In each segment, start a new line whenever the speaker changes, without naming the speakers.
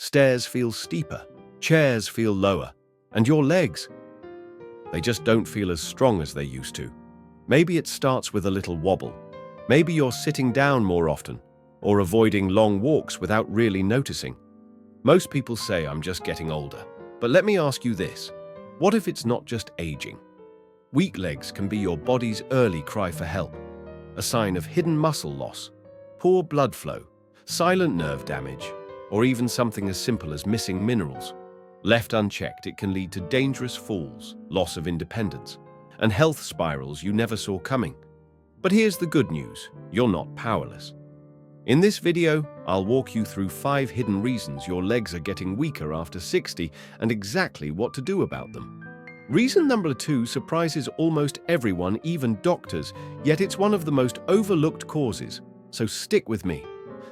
Stairs feel steeper, chairs feel lower, and your legs, they just don't feel as strong as they used to. Maybe it starts with a little wobble. Maybe you're sitting down more often, or avoiding long walks without really noticing. Most people say I'm just getting older. But let me ask you this. What if it's not just aging? Weak legs can be your body's early cry for help, a sign of hidden muscle loss, poor blood flow, silent nerve damage, or even something as simple as missing minerals. Left unchecked, it can lead to dangerous falls, loss of independence, and health spirals you never saw coming. But here's the good news, you're not powerless. In this video, I'll walk you through 5 hidden reasons your legs are getting weaker after 60 and exactly what to do about them. Reason number 2 surprises almost everyone, even doctors, yet it's one of the most overlooked causes, so stick with me.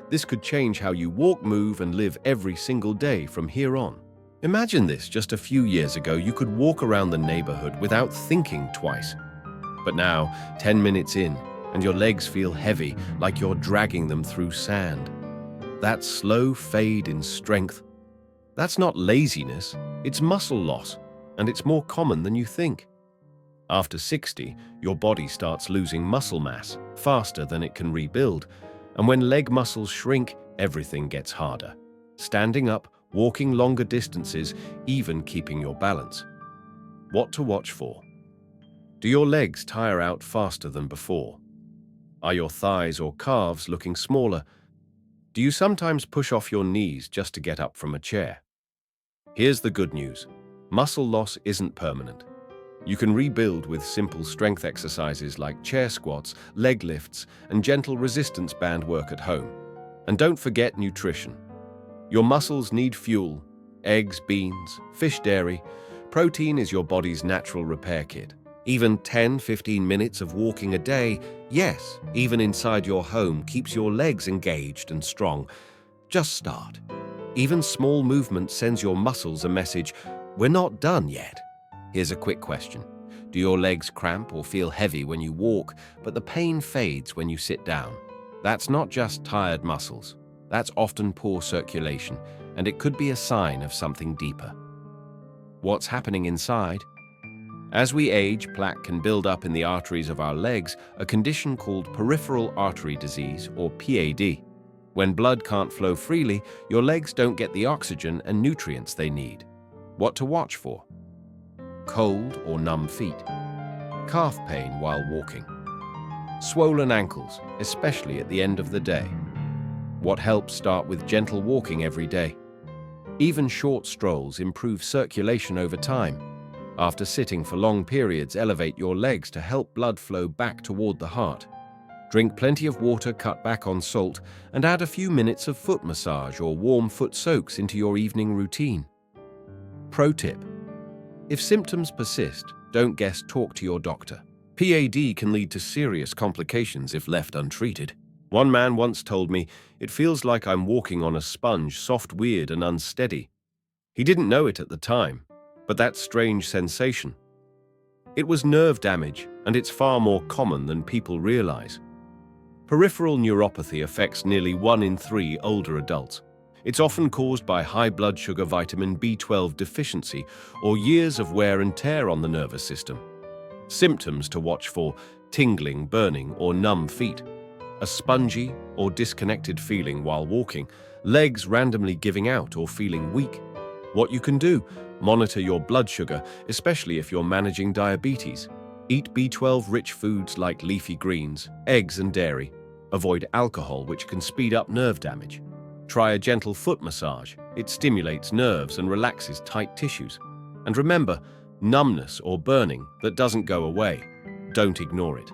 This could change how you walk, move, and live every single day from here on. Imagine this, just a few years ago, you could walk around the neighborhood without thinking twice. But now, 10 minutes in, and your legs feel heavy, like you're dragging them through sand. That slow fade in strength, that's not laziness, it's muscle loss, and it's more common than you think. After 60, your body starts losing muscle mass faster than it can rebuild, and when leg muscles shrink, everything gets harder. Standing up, walking longer distances, even keeping your balance. What to watch for? Do your legs tire out faster than before? Are your thighs or calves looking smaller? Do you sometimes push off your knees just to get up from a chair? Here's the good news. Muscle loss isn't permanent. You can rebuild with simple strength exercises like chair squats, leg lifts, and gentle resistance band work at home. And don't forget nutrition. Your muscles need fuel: eggs, beans, fish, dairy. Protein is your body's natural repair kit. Even 10-15 minutes of walking a day, yes, even inside your home, keeps your legs engaged and strong. Just start. Even small movement sends your muscles a message, we're not done yet. Here's a quick question. Do your legs cramp or feel heavy when you walk, but the pain fades when you sit down? That's not just tired muscles. That's often poor circulation, and it could be a sign of something deeper. What's happening inside? As we age, plaque can build up in the arteries of our legs, a condition called peripheral artery disease, or PAD. When blood can't flow freely, your legs don't get the oxygen and nutrients they need. What to watch for? Cold or numb feet, calf pain while walking, swollen ankles, especially at the end of the day. What helps? Start with gentle walking every day. Even short strolls improve circulation over time. After sitting for long periods, elevate your legs to help blood flow back toward the heart. Drink plenty of water, cut back on salt, and add a few minutes of foot massage or warm foot soaks into your evening routine. Pro tip: if symptoms persist, don't guess, talk to your doctor. PAD can lead to serious complications if left untreated. One man once told me, "It feels like I'm walking on a sponge, soft, weird, and unsteady." He didn't know it at the time, but that strange sensation, it was nerve damage, and it's far more common than people realize. Peripheral neuropathy affects nearly 1 in 3 older adults. It's often caused by high blood sugar, vitamin B12 deficiency, or years of wear and tear on the nervous system. Symptoms to watch for: tingling, burning, or numb feet, a spongy or disconnected feeling while walking, legs randomly giving out or feeling weak. What you can do: monitor your blood sugar, especially if you're managing diabetes. Eat B12-rich foods like leafy greens, eggs, and dairy. Avoid alcohol, which can speed up nerve damage. Try a gentle foot massage. It stimulates nerves and relaxes tight tissues. And remember, numbness or burning that doesn't go away. Don't ignore it.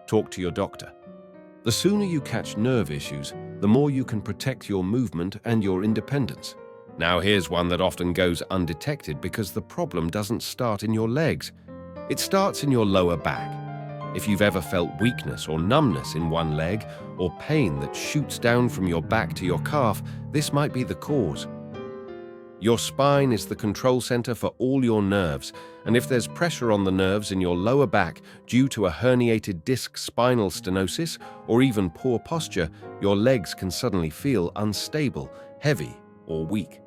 Talk to your doctor. The sooner you catch nerve issues, the more you can protect your movement and your independence. Now here's one that often goes undetected because the problem doesn't start in your legs. It starts in your lower back. If you've ever felt weakness or numbness in one leg, or pain that shoots down from your back to your calf, this might be the cause. Your spine is the control center for all your nerves, and if there's pressure on the nerves in your lower back due to a herniated disc, spinal stenosis, or even poor posture, your legs can suddenly feel unstable, heavy, or weak.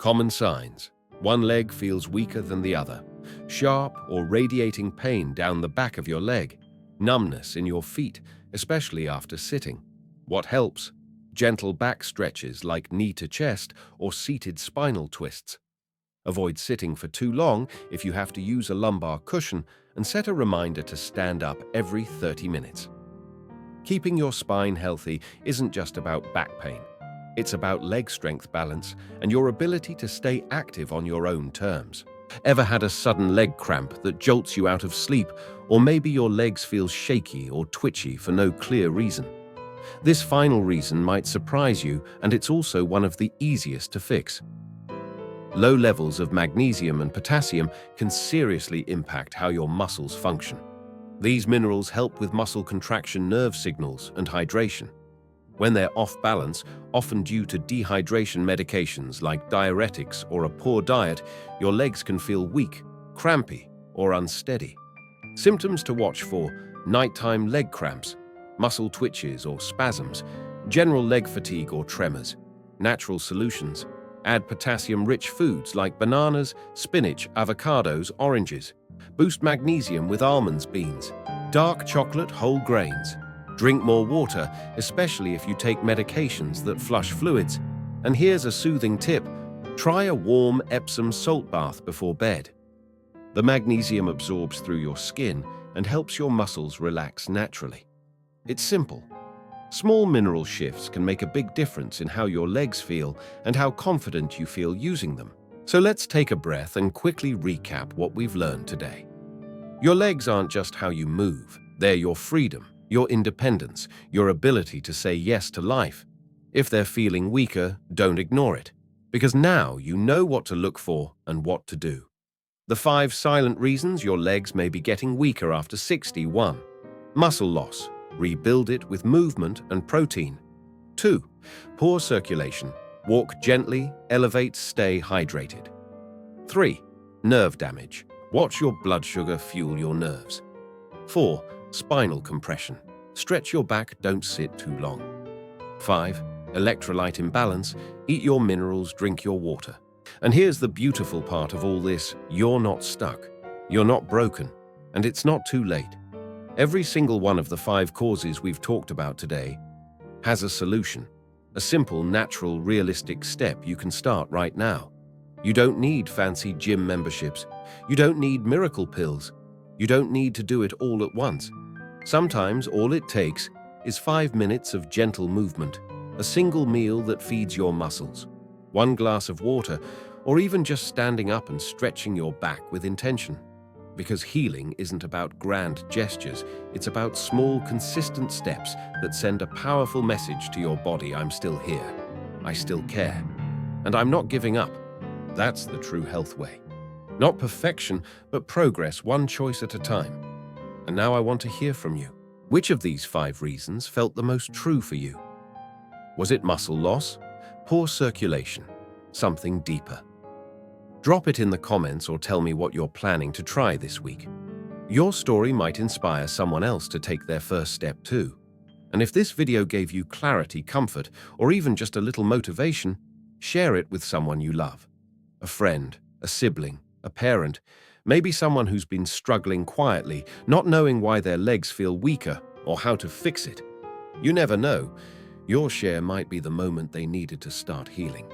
Common signs. One leg feels weaker than the other. Sharp or radiating pain down the back of your leg. Numbness in your feet, especially after sitting. What helps? Gentle back stretches like knee to chest or seated spinal twists. Avoid sitting for too long if you have to use a lumbar cushion, and set a reminder to stand up every 30 minutes. Keeping your spine healthy isn't just about back pain. It's about leg strength balance and your ability to stay active on your own terms. Ever had a sudden leg cramp that jolts you out of sleep, or maybe your legs feel shaky or twitchy for no clear reason? This final reason might surprise you, and it's also one of the easiest to fix. Low levels of magnesium and potassium can seriously impact how your muscles function. These minerals help with muscle contraction nerve signals and hydration. When they're off balance, often due to dehydration medications like diuretics or a poor diet, your legs can feel weak, crampy, or unsteady. Symptoms to watch for: nighttime leg cramps, muscle twitches or spasms, general leg fatigue or tremors. Natural solutions: add potassium-rich foods like bananas, spinach, avocados, oranges. Boost magnesium with almonds, beans. Dark chocolate, whole grains. Drink more water, especially if you take medications that flush fluids. And here's a soothing tip: try a warm Epsom salt bath before bed. The magnesium absorbs through your skin and helps your muscles relax naturally. It's simple. Small mineral shifts can make a big difference in how your legs feel and how confident you feel using them. So let's take a breath and quickly recap what we've learned today. Your legs aren't just how you move. They're your freedom, your independence, your ability to say yes to life. If they're feeling weaker, don't ignore it, because now you know what to look for and what to do. The 5 silent reasons your legs may be getting weaker after 61. Muscle loss. Rebuild it with movement and protein. 2. Poor circulation. Walk gently, elevate, stay hydrated. 3. Nerve damage. Watch your blood sugar fuel your nerves. 4. Spinal compression. Stretch your back, don't sit too long. 5. Electrolyte imbalance. Eat your minerals, drink your water. And here's the beautiful part of all this: you're not stuck. You're not broken. And it's not too late. Every single one of the 5 causes we've talked about today has a solution. A simple, natural, realistic step you can start right now. You don't need fancy gym memberships. You don't need miracle pills. You don't need to do it all at once. Sometimes all it takes is 5 minutes of gentle movement, a single meal that feeds your muscles, 1 glass of water, or even just standing up and stretching your back with intention. Because healing isn't about grand gestures, it's about small, consistent steps that send a powerful message to your body: I'm still here, I still care, and I'm not giving up. That's the true health way. Not perfection, but progress, one choice at a time. And now I want to hear from you. Which of these 5 reasons felt the most true for you? Was it muscle loss, poor circulation, something deeper? Drop it in the comments or tell me what you're planning to try this week. Your story might inspire someone else to take their first step too. And if this video gave you clarity, comfort, or even just a little motivation, share it with someone you love. A friend, a sibling, a parent, maybe someone who's been struggling quietly, not knowing why their legs feel weaker or how to fix it. You never know. Your share might be the moment they needed to start healing.